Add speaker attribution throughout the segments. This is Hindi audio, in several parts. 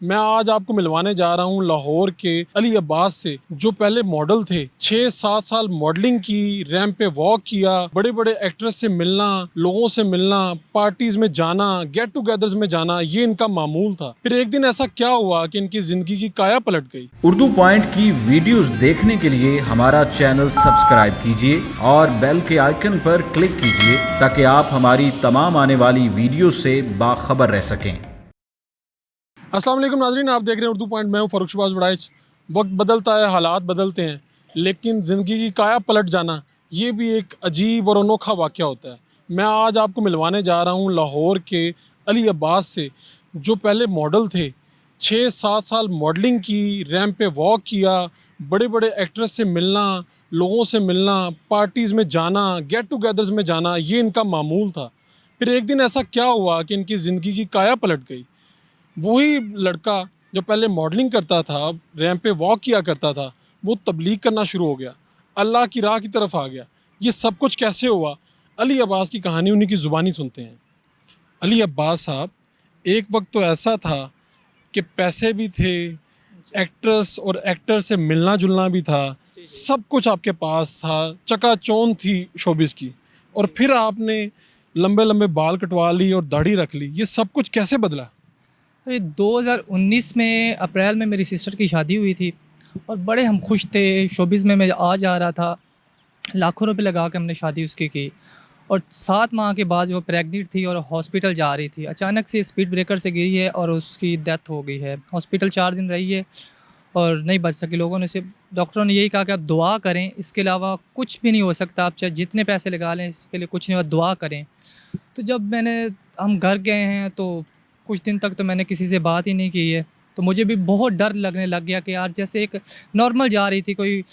Speaker 1: मैं आज आपको मिलवाने जा रहा हूँ लाहौर के अली अब्बास से, जो पहले मॉडल थे। 6-7 साल मॉडलिंग की, रैंप पे वॉक किया, बड़े बड़े एक्ट्रेस से मिलना, लोगों से मिलना, पार्टीज में जाना, गेट टुगेदर्स में जाना, ये इनका मामूल था। फिर एक दिन ऐसा क्या हुआ कि इनकी जिंदगी की काया पलट गई।
Speaker 2: उर्दू पॉइंट की वीडियोस देखने के लिए हमारा चैनल सब्सक्राइब कीजिए और बेल के आइकन पर क्लिक कीजिए ताकि आप हमारी तमाम आने वाली वीडियो से बाखबर रह सकें।
Speaker 1: अस्सलाम वालेकुम नाज़रीन, आप देख रहे हैं उर्दू पॉइंट। मैं हूँ फ़ारूक शहबाज वड़ाइच। वक्त बदलता है, हालात बदलते हैं, लेकिन ज़िंदगी की काया पलट जाना ये भी एक अजीब और अनोखा वाक़या होता है। मैं आज आपको मिलवाने जा रहा हूँ लाहौर के अली अब्बास से, जो पहले मॉडल थे। 6-7 साल मॉडलिंग की, रैंप पे वॉक किया, बड़े बड़े एक्ट्रेस से मिलना, लोगों से मिलना, पार्टीज़ में जाना, गेट टुगेदर्स में जाना, ये इनका मामूल था। फिर एक दिन ऐसा क्या हुआ कि इनकी ज़िंदगी की काया पलट गई। वही लड़का जो पहले मॉडलिंग करता था, रैंप पे वॉक किया करता था, वो तबलीग करना शुरू हो गया, अल्लाह की राह की तरफ आ गया। ये सब कुछ कैसे हुआ? अली अब्बास की कहानी उन्हीं की ज़ुबानी सुनते हैं। अली अब्बास साहब, एक वक्त तो ऐसा था कि पैसे भी थे, एक्ट्रेस और एक्टर से मिलना जुलना भी था, सब कुछ आपके पास था, चकाचौंध थी शोबिस की। और फिर आपने लंबे लंबे बाल कटवा ली और दाढ़ी रख ली। ये सब कुछ कैसे बदला?
Speaker 3: अरे 2019 में अप्रैल में मेरी सिस्टर की शादी हुई थी और बड़े हम खुश थे। शोबिज़ में मैं आ जा रहा था, लाखों रुपए लगा के हमने शादी उसकी की और 7 माह के बाद वो प्रेग्नेंट थी और हॉस्पिटल जा रही थी। अचानक से स्पीड ब्रेकर से गिरी है और उसकी डेथ हो गई है। हॉस्पिटल 4 दिन रही है और नहीं बच सकी। लोगों ने सिर्फ, डॉक्टरों ने यही कहा कि आप दुआ करें, इसके अलावा कुछ भी नहीं हो सकता। आप चाहे जितने पैसे लगा लें, इसके लिए कुछ नहीं हुआ, दुआ करें। तो जब हम घर गए हैं तो कुछ दिन तक तो मैंने किसी से बात ही नहीं की है। तो मुझे भी बहुत डर लगने लग गया कि यार जैसे एक नॉर्मल जा रही थी, कोई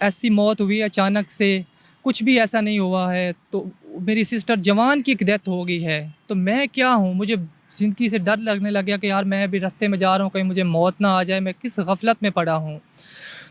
Speaker 3: ऐसी मौत हुई अचानक से, कुछ भी ऐसा नहीं हुआ है। तो मेरी सिस्टर जवान की एक डेथ हो गई है, तो मैं क्या हूँ? मुझे ज़िंदगी से डर लगने लग गया कि यार मैं अभी रास्ते में जा रहा हूँ, कहीं मुझे मौत ना आ जाए, मैं किस गफलत में पड़ा हूँ।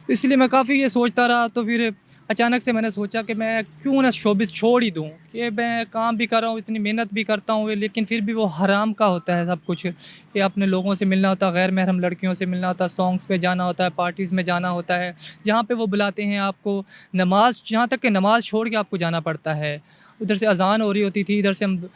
Speaker 3: तो इसलिए मैं काफ़ी ये सोचता रहा। तो फिर अचानक से मैंने सोचा कि मैं क्यों ना शोबिज़ छोड़ ही दूँ, कि मैं काम भी कर रहा हूँ, इतनी मेहनत भी करता हूँ, लेकिन फिर भी वो हराम का होता है सब कुछ। कि अपने लोगों से मिलना होता है, गैर महरम लड़कियों से मिलना होता है, सॉन्ग्स पे जाना होता है, पार्टीज़ में जाना होता है, जहाँ पे वो बुलाते हैं आपको। नमाज़, यहाँ तक कि नमाज़ छोड़ के आपको जाना पड़ता है। उधर से अज़ान हो रही होती थी, इधर से हम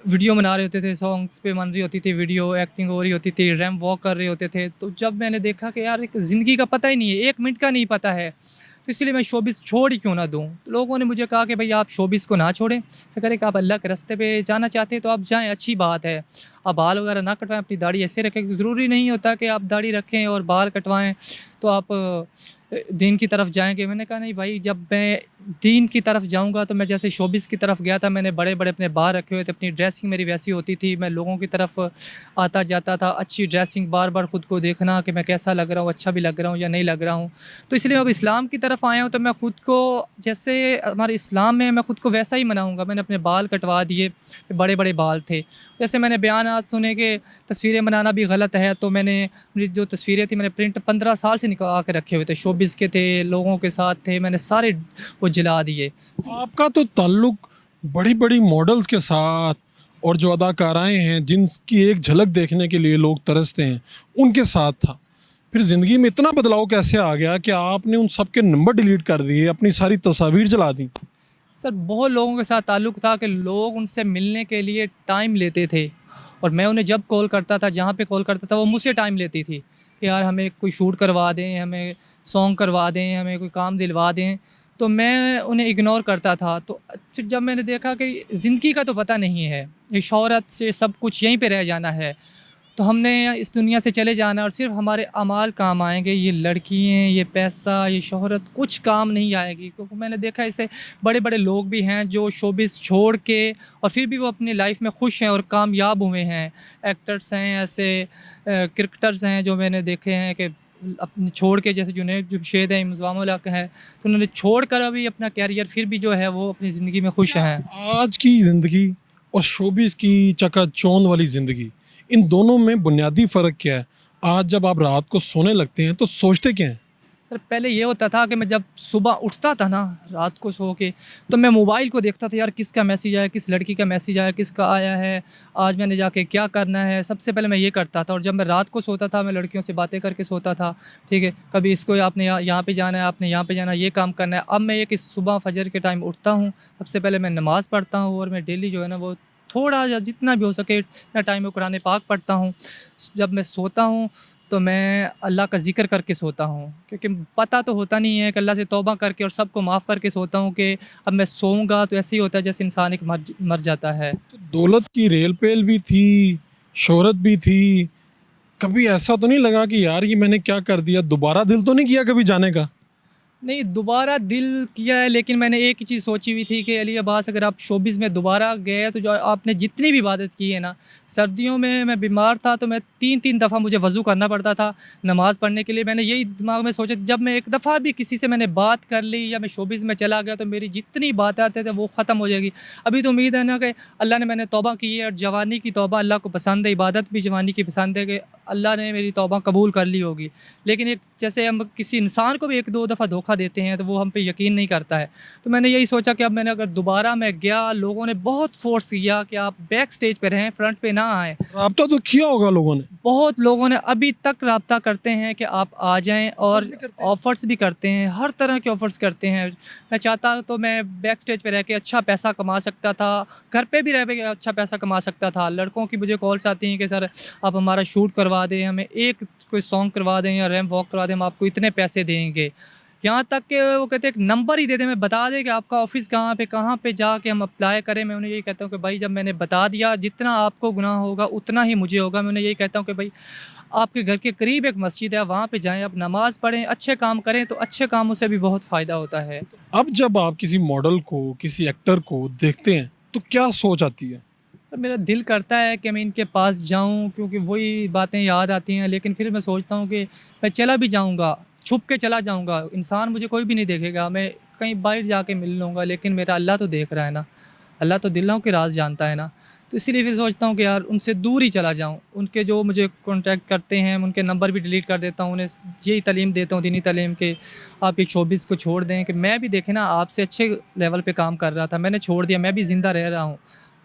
Speaker 3: वीडियो बना रहे होते थे, सॉन्ग्स पे बन रही होती थी वीडियो, एक्टिंग हो रही होती थी, रैंप वॉक कर रहे होते थे। तो जब मैंने देखा कि यार एक ज़िंदगी का पता ही नहीं है, 1 मिनट का नहीं पता है, तो इसलिए मैं शोबिज़ छोड़ ही क्यों ना दूँ। तो लोगों ने मुझे कहा कि भई आप शोबिज़ को ना छोड़ें, ऐसा करें कि आप अल्लाह के रास्ते पे जाना चाहते हैं तो आप जाएँ, अच्छी बात है। आप बाल वगैरह ना कटवाएँ, अपनी दाढ़ी ऐसे रखें। ज़रूरी नहीं होता कि आप दाढ़ी रखें और बाल कटवाएँ तो आप दीन की तरफ जाएँगे। मैंने कहा नहीं भाई, जब मैं दीन की तरफ जाऊँगा तो मैं जैसे शोबिज़ की तरफ गया था, मैंने बड़े-बड़े अपने बाल रखे हुए थे, अपनी ड्रेसिंग मेरी वैसी होती थी, मैं लोगों की तरफ आता जाता था, अच्छी ड्रेसिंग, बार-बार ख़ुद को देखना कि मैं कैसा लग रहा हूँ, अच्छा भी लग रहा हूँ या नहीं लग रहा हूँ। तो इसलिए अब इस्लाम की तरफ आया हूँ तो मैं ख़ुद को, जैसे हमारे इस्लाम में, मैं ख़ुद को वैसा ही मनाऊँगा। मैंने अपने बाल कटवा दिए, बड़े-बड़े बाल थे। जैसे मैंने बयानात सुने कि तस्वीरें बनाना भी गलत है, तो मैंने अपनी जो तस्वीरें थी मैंने प्रिंट 15 साल से निकाल के रखे हुए थे, शोबिज़ के थे, लोगों के साथ थे, मैंने सारे वो जला दिए।
Speaker 1: आपका तो ताल्लुक बड़ी बड़ी मॉडल्स के साथ और जो अदाकाराएं हैं जिनकी एक झलक देखने के लिए लोग तरसते हैं, उनके साथ था। फिर ज़िंदगी में इतना बदलाव कैसे आ गया कि आपने उन सब के नंबर डिलीट कर दिए, अपनी सारी तस्वीर जला दी?
Speaker 3: सर बहुत लोगों के साथ ताल्लुक़ था कि लोग उनसे मिलने के लिए टाइम लेते थे और मैं उन्हें जब कॉल करता था, जहाँ पे कॉल करता था, वो मुझसे टाइम लेती थी कि यार हमें कोई शूट करवा दें, हमें सॉन्ग करवा दें, हमें कोई काम दिलवा दें। तो मैं उन्हें इग्नोर करता था। तो फिर जब मैंने देखा कि ज़िंदगी का तो पता नहीं है, ये शोहरत से सब कुछ यहीं पे रह जाना है, तो हमने इस दुनिया से चले जाना और सिर्फ हमारे अमाल काम आएंगे। ये लड़कियाँ, ये पैसा, ये शोहरत कुछ काम नहीं आएगी। क्योंकि मैंने देखा ऐसे बड़े बड़े लोग भी हैं जो शोबिस छोड़ के और फिर भी वो अपनी लाइफ में खुश हैं और कामयाब हुए हैं। एक्टर्स हैं, ऐसे क्रिकेटर्स हैं जो मैंने देखे हैं कि अपने छोड़ के, जैसे जुनैद जमशेद है, इंज़मामुल हक है, तो उन्होंने छोड़ कर अभी अपना कैरियर फिर भी जो है वो अपनी ज़िंदगी में खुश हैं।
Speaker 1: आज की ज़िंदगी और शोबिस की चकाचौंध वाली ज़िंदगी, इन दोनों में बुनियादी फ़र्क क्या है? आज जब आप रात को सोने लगते हैं तो सोचते क्या हैं?
Speaker 3: सर पहले ये होता था कि मैं जब सुबह उठता था ना रात को सो के, तो मैं मोबाइल को देखता था यार किसका मैसेज आया, किस लड़की का मैसेज आया, किसका आया है, आज मैंने जाके क्या करना है। सबसे पहले मैं ये करता था। और जब मैं रात को सोता था मैं लड़कियों से बातें करके सोता था, ठीक है, कभी इसको आपने यहाँ पे जाना है, आपने यहाँ पे जाना है, ये काम करना है। अब मैं ये कि सुबह फजर के टाइम उठता हूँ, सबसे पहले मैं नमाज़ पढ़ता हूँ और मैं डेली जो है ना वो थोड़ा या जितना भी हो सके इतना टाइम में कुरान पाक पढ़ता हूँ। जब मैं सोता हूँ तो मैं अल्लाह का ज़िक्र करके सोता हूँ, क्योंकि पता तो होता नहीं है कि अल्लाह से तौबा करके और सबको माफ़ करके सोता हूँ कि अब मैं सोऊंगा तो ऐसे ही होता है जैसे इंसान एक मर जाता है।
Speaker 1: तो दौलत की रेल पेल भी थी, शोहरत भी थी, कभी ऐसा तो नहीं लगा कि यार ये मैंने क्या कर दिया, दोबारा दिल तो नहीं किया कभी जाने का?
Speaker 3: नहीं, दोबारा दिल किया है, लेकिन मैंने एक ही चीज़ सोची हुई थी कि अली अब्बास अगर आप शोबिज़ में दोबारा गए तो जो आपने जितनी भी इबादत की है ना, सर्दियों में मैं बीमार था तो मैं 3-3 दफ़ा मुझे वज़ू करना पड़ता था नमाज़ पढ़ने के लिए। मैंने यही दिमाग में सोचा, जब मैं एक दफ़ा भी किसी से मैंने बात कर ली या मैं शोबिज़ में चला गया तो मेरी जितनी बातें आते थे वो ख़त्म हो जाएगी। अभी तो उम्मीद है ना कि अल्लाह ने, मैंने तौबा की है और जवानी की तौबा अल्लाह को पसंद है, इबादत भी जवानी की पसंद है, कि अल्लाह ने मेरी तौबा कबूल कर ली होगी। लेकिन एक जैसे हम किसी इंसान को भी 1-2 दफ़ा धोखा देते हैं तो वो हम पे यकीन नहीं करता है। तो मैंने यही सोचा कि अब मैंने अगर दोबारा मैं गया, लोगों ने बहुत फ़ोर्स किया कि आप बैक स्टेज पे रहें, फ्रंट पे ना आएँ।
Speaker 1: राब्ता तो किया होगा लोगों ने।
Speaker 3: बहुत लोगों ने अभी तक रब्ता करते हैं कि आप आ जाएँ, और
Speaker 1: भी करते हैं।
Speaker 3: ऑफ़र्स भी करते हैं, हर तरह के ऑफ़र्स करते हैं। मैं चाहता तो मैं बैक स्टेज पे रह के अच्छा पैसा कमा सकता था, घर पे भी रह के अच्छा पैसा कमा सकता था। लड़कों की मुझे कॉल्स आती हैं कि सर आप हमारा शूट करवा दें, हमें एक कोई सॉन्ग करवा दें या रैंप वॉक करवा दें, हम आपको इतने पैसे देंगे। यहाँ तक कि वो कहते हैं एक नंबर ही दे दें, मैं बता दें कि आपका ऑफ़िस कहाँ पे जाके हम अप्लाई करें। मैं उन्हें यही कहता हूँ कि भाई जब मैंने बता दिया, जितना आपको गुनाह होगा उतना ही मुझे होगा। मैं उन्हें यही कहता हूँ कि भाई आपके घर के करीब एक मस्जिद है, वहाँ पे जाएँ, आप नमाज़ पढ़ें, अच्छे काम करें तो अच्छे कामों से भी बहुत फ़ायदा होता है।
Speaker 1: अब जब आप किसी मॉडल को, किसी एक्टर को देखते हैं तो क्या सोच आती है?
Speaker 3: तो मेरा दिल करता है कि मैं इनके पास जाऊं, क्योंकि वही बातें याद आती हैं। लेकिन फिर मैं सोचता हूं कि मैं चला भी जाऊंगा, छुप के चला जाऊंगा, इंसान मुझे कोई भी नहीं देखेगा, मैं कहीं बाहर जाके मिल लूँगा, लेकिन मेरा अल्लाह तो देख रहा है ना, अल्लाह तो दिलों के राज जानता है ना। तो इसीलिए फिर सोचता हूँ कि यार उनसे दूर ही चला जाऊँ। उनके जो मुझे कॉन्टैक्ट करते हैं उनके नंबर भी डिलीट कर देता हूँ, उन्हें यही तालीम देता हूँ, दीनी तालीम, कि आप ये शोबिज़ को छोड़ दें, कि मैं भी देखें ना आपसे अच्छे लेवल पे काम कर रहा था, मैंने छोड़ दिया, मैं भी ज़िंदा रह रहा हूँ।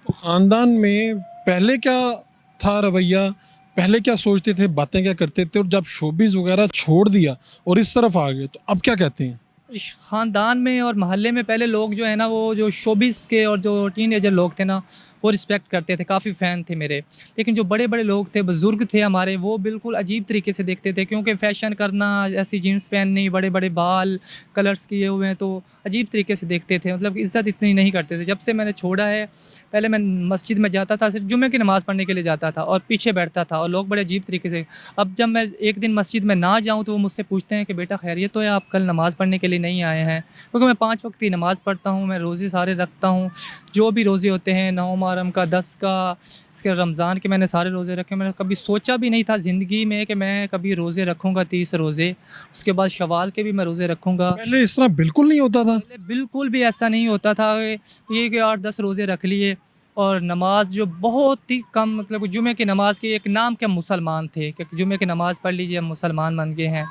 Speaker 1: तो ख़ानदान में पहले क्या था रवैया? पहले क्या सोचते थे, बातें क्या करते थे, और जब शोबिज़ वगैरह छोड़ दिया और इस तरफ आ गए तो अब क्या कहते हैं?
Speaker 3: ख़ानदान में और महल्ले में पहले लोग जो है ना, वो जो शोबिज़ के और जो टीनेजर लोग थे ना, वो रिस्पेक्ट करते थे, काफ़ी फ़ैन थे मेरे। लेकिन जो बड़े-बड़े लोग थे, बुज़ुर्ग थे हमारे, वो बिल्कुल अजीब तरीके से देखते थे, क्योंकि फ़ैशन करना, ऐसी जीन्स पहननी, बड़े-बड़े बाल, कलर्स किए हुए हैं, तो अजीब तरीके से देखते थे, मतलब इज़्ज़त इतनी नहीं करते थे। जब से मैंने छोड़ा है, पहले मैं मस्जिद में जाता था, सिर्फ़ जुम्मे की नमाज़ पढ़ने के लिए जाता था और पीछे बैठता था, और लोग बड़े अजीब तरीके से। अब जब मैं एक दिन मस्जिद में ना जाऊँ तो वो मुझसे पूछते हैं कि बेटा खैरियत तो है, आप कल नमाज़ पढ़ने के लिए नहीं आए हैं? क्योंकि मैं 5 वक़्त की नमाज़ पढ़ता हूँ, मैं रोज़े सारे रखता हूँ, जो भी रोज़े होते हैं, 9 मुहर्रम का, 10 का, इसके रमज़ान के मैंने सारे रोज़े रखे। मैंने कभी सोचा भी नहीं था ज़िंदगी में कि मैं कभी रोज़े रखूँगा 30 रोज़े, उसके बाद शवाल के भी मैं रोज़े रखूँगा।
Speaker 1: पहले इस तरह बिल्कुल नहीं होता था।
Speaker 3: पहले बिल्कुल भी ऐसा नहीं होता था कि 8-10 रोज़े रख लिए, और नमाज़ जो बहुत ही कम, मतलब जुमे की नमाज़ के एक नाम के हम मुसलमान थे कि जुमे की नमाज़ पढ़ लीजिए हम मुसलमान बन गए हैं,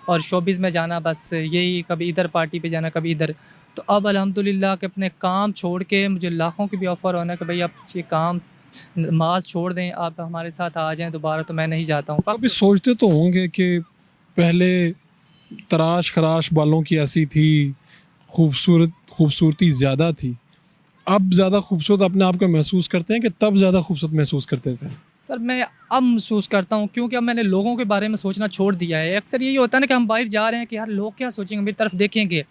Speaker 3: और शोबिज़ में जाना बस यही, कभी इधर पार्टी पे जाना, कभी इधर। तो अब अल्हम्दुलिल्लाह कि अपने काम छोड़ के मुझे लाखों की भी ऑफ़र होना कि भाई आप ये काम नमाज़ छोड़ दें, आप हमारे साथ आ जाएँ दोबारा, तो मैं नहीं जाता हूँ।
Speaker 1: कभी सोचते तो होंगे कि पहले तराश खराश बालों की ऐसी थी, खूबसूरती ज़्यादा थी, अब ज़्यादा खूबसूरत अपने आप को महसूस करते हैं कि तब ज़्यादा खूबसूरत महसूस करते थे?
Speaker 3: सर मैं अब महसूस करता हूँ, क्योंकि अब मैंने लोगों के बारे में सोचना छोड़ दिया है। अक्सर यही होता है ना कि हम बाहर जा रहे हैं कि यार लोग क्या सोचेंगे, मेरी तरफ देखेंगे।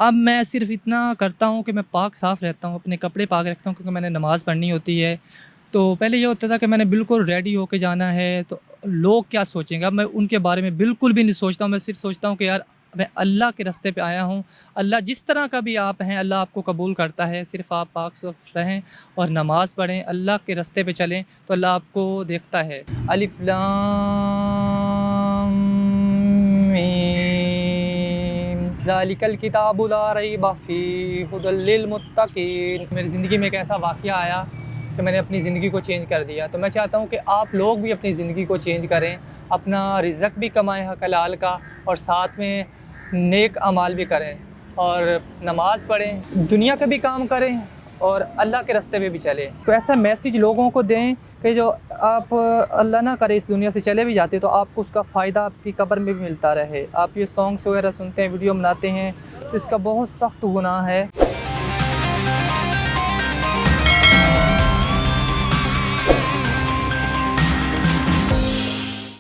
Speaker 3: अब मैं सिर्फ़ इतना करता हूँ कि मैं पाक साफ़ रहता हूँ, अपने कपड़े पाक रखता हूँ, क्योंकि मैंने नमाज़ पढ़नी होती है। तो पहले ये होता था कि मैंने बिल्कुल रेडी होके जाना है, तो लोग क्या सोचेंगे, अब मैं उनके बारे में बिल्कुल भी नहीं सोचता हूँ। मैं सिर्फ़ सोचता हूँ कि यार मैं अल्लाह के रास्ते पे आया हूँ, अल्लाह जिस तरह का भी आप हैं अल्लाह आपको कबूल करता है। सिर्फ़ आप पाक साफ़ रहें और नमाज़ पढ़ें, अल्लाह के रास्ते पे चलें, तो अल्लाह आपको देखता है। अलिफ लाम मीम ज़ालिकल किताबु ला रैब फ़ीहि हुदल लिल मुत्तक़ीन। मेरी ज़िंदगी में एक ऐसा वाक़या आया कि मैंने अपनी ज़िंदगी को चेंज कर दिया। तो मैं चाहता हूँ कि आप लोग भी अपनी ज़िंदगी को चेंज करें, अपना रिज़्क़ भी कमाएं हक हलाल का, और साथ में नेक अमाल भी करें और नमाज़ पढ़ें, दुनिया के भी काम करें और अल्लाह के रास्ते पे भी चलें। तो ऐसा मैसेज लोगों को दें कि जो आप अल्लाह ना करे इस दुनिया से चले भी जाते तो आपको उसका फ़ायदा आपकी कब्र में भी मिलता रहे। आप ये सॉन्ग्स वगैरह सुनते हैं, वीडियो बनाते हैं, तो इसका बहुत सख्त गुनाह है।